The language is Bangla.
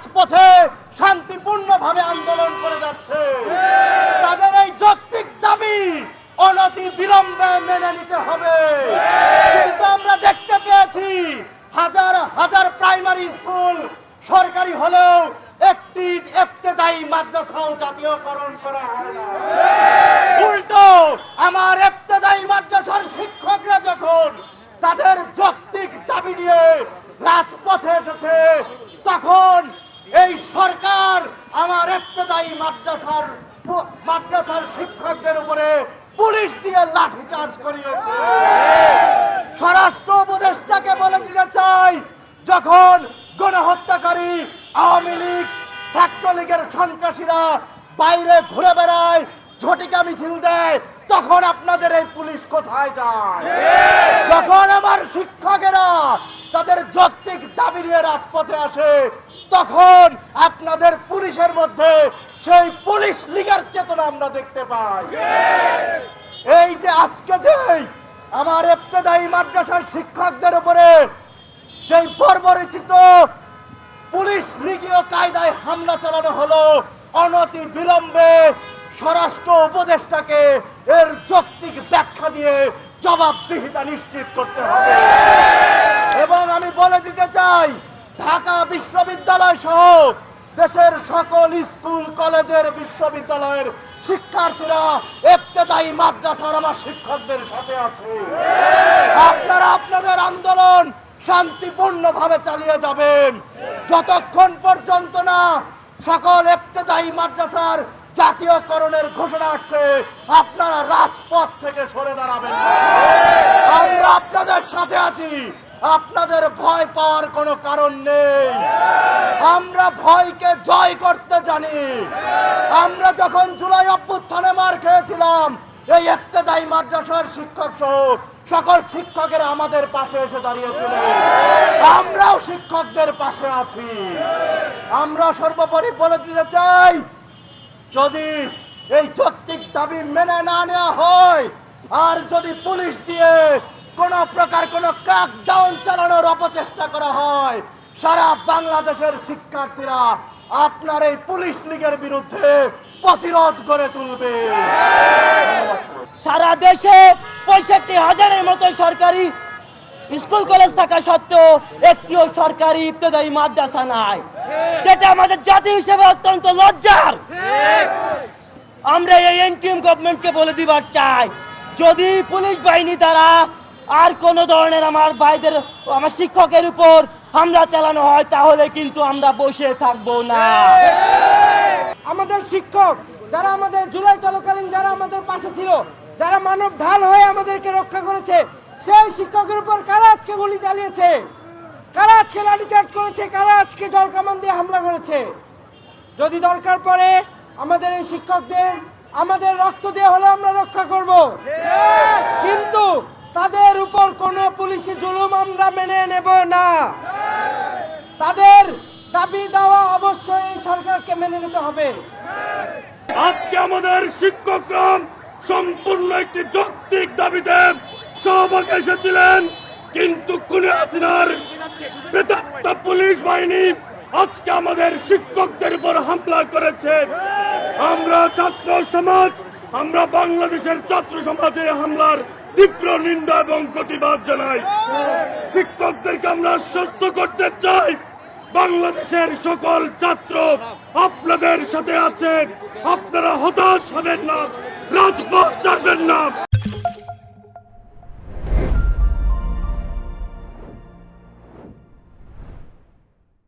রাজপথে শান্তিপূর্ণভাবে আন্দোলন করে যাচ্ছে। তাদের এই যৌক্তিক দাবি অনতি বিলম্বে মেনে নিতে হবে। কিন্তু আমরা দেখতে পেয়েছি হাজার হাজার প্রাইমারি স্কুল সরকারি হলেও একটি ইবতেদায়ী মাদ্রাসাও জাতীয়করণ করা হয় না। উল্টো আমার ইবতেদায়ী মাদ্রাসার শিক্ষকরা যখন তাদের যৌক্তিক দাবি নিয়ে রাজপথে এসেছে, তখন এই সরকার আমার ইবতেদায়ী মাদ্রাসার শিক্ষকদের উপরে পুলিশ দিয়ে লাঠিচার্জ করিয়েছে। স্বরাষ্ট্র উপদেষ্টাকে বলে দিতে চাই, যখন গণহত্যাকারী আওয়ামী লীগ ছাত্রলীগের সন্ত্রাসীরা বাইরে ঘুরে বেড়ায়, ঝটিকা মিছিল দেয়, তখন আপনাদের এই পুলিশ কোথায় যায়? যখন আমার শিক্ষকেরা তাদের যৌক্তিক দাবি নিয়ে রাজপথে আসে, তখন আপনাদের পুলিশের মধ্যে সেই পুলিশ লীগের চেতনা আমরা দেখতে পাই। এই যে আজকে যে আমার ইবতেদায়ী মাদ্রাসার শিক্ষকদের উপরে সেই বর্বরচিত পুলিশ লীগীয় কায়দায় হামলা চালানো হলো, অনতি বিলম্বে স্বরাষ্ট্র উপদেষ্টাকে এর যৌক্তিক ব্যাখ্যা দিয়ে জবাবদিহিতা নিশ্চিত করতে হবে। এবং আমি বলে দিতে চাই, ঢাকা বিশ্ববিদ্যালয় সহ দেশের সকল স্কুল কলেজের বিশ্ববিদ্যালয়ের শিক্ষার্থীরা ইবতেদায়ী মাদ্রাসার আমার শিক্ষকদের সাথে আছে। আপনারা আপনাদের আন্দোলন শান্তিপূর্ণভাবে চালিয়ে যাবেন যতক্ষণ পর্যন্ত না সকল ইবতেদায়ী মাদ্রাসার জাতীয়করণের ঘোষণা আসছে। আপনারা রাজপথ থেকে সরে দাঁড়াবেন না। আমরা আপনাদের সাথে আছি, আপনাদের ভয় পাওয়ার কোনো কারণ নেই। আমরা ভয়কে জয় করতে জানি। আমরা যখন জুলাই অভ্যুত্থানে মার খেয়েছিলাম, এই ইবতেদায়ী মাদ্রাসার শিক্ষক সহ সকল শিক্ষকেরা আমাদের পাশে এসে দাঁড়িয়েছিলেন। আমরাও শিক্ষকদের পাশে আছি। আমরা সর্বোপরি বলে দিতে চাই, যদি এই যৌক্তিক দাবি মেনে না নেওয়া হয়, আর যদি পুলিশ দিয়ে কোন প্রকার কোন ক্র্যাকডাউন চালানোর অপচেষ্টা করা হয়, সারা বাংলাদেশের শিক্ষার্থীরা আপনার এই পুলিশ লীগের বিরুদ্ধে প্রতিরোধ করে তুলবে। সারা দেশে 65,000-এর মতো সরকারি স্কুল কলেজ থাকা সত্ত্বেও একটিও সরকারি ইবতেদায়ী মাদ্রাসা নাই, যেটা আমাদের জাতি হিসেবে অত্যন্ত লজ্জার। আমরা এই এনটিএম গভর্নমেন্টকে বলে দিবার চাই, যদি পুলিশ বাহিনী দ্বারা আর কোন ধরনের আমার ভাইদের আমার শিক্ষকের উপর হামলা চালানো হয়, তাহলে কিন্তু আমরা বসে থাকবো না। আমাদের শিক্ষক যারা আমাদের জুলাই চলাকালীন যারা আমাদের পাশে ছিল, যারা মানব ঢাল হয়ে আমাদেরকে রক্ষা করেছে, সেই শিক্ষকের উপর কারা আজকে গুলি চালিয়েছে, কারা আজকে লাঠিচার্জ করেছে, কারা আজকে জলকামান দিয়ে হামলা করেছে। যদি দরকার পড়ে আমাদের এই শিক্ষকদের আমাদের রক্ত দিয়ে হলে আমরা রক্ষা করব, কিন্তু তাদের উপর কোনো পুলিশি জুলুম আমরা মেনে নেব না। তাদের দাবি দেওয়া অবশ্যই এই সরকারকে মেনে নিতে হবে। আজকে আমাদের শিক্ষকরা সম্পূর্ণ একটি যৌক্তিক দাবিতে সহভাগে এসেছিলেন, কিন্তু খুনি হাসিনার প্রেতাত্মা পুলিশ বাহিনী আজকে আমাদের শিক্ষকদের উপর হামলা করেছে। আমরা ছাত্র সমাজ, আমরা বাংলাদেশের ছাত্র সমাজে হামলার তীব্র নিন্দা এবং প্রতিবাদ জানাই। শিক্ষকদেরকে আমরা আশ্বস্ত করতে চাই, বাংলাদেশের সকল ছাত্র আপনাদের সাথে আছে। আপনারা হতাশ হবেন না, রাজপথ ছাড়বেন না।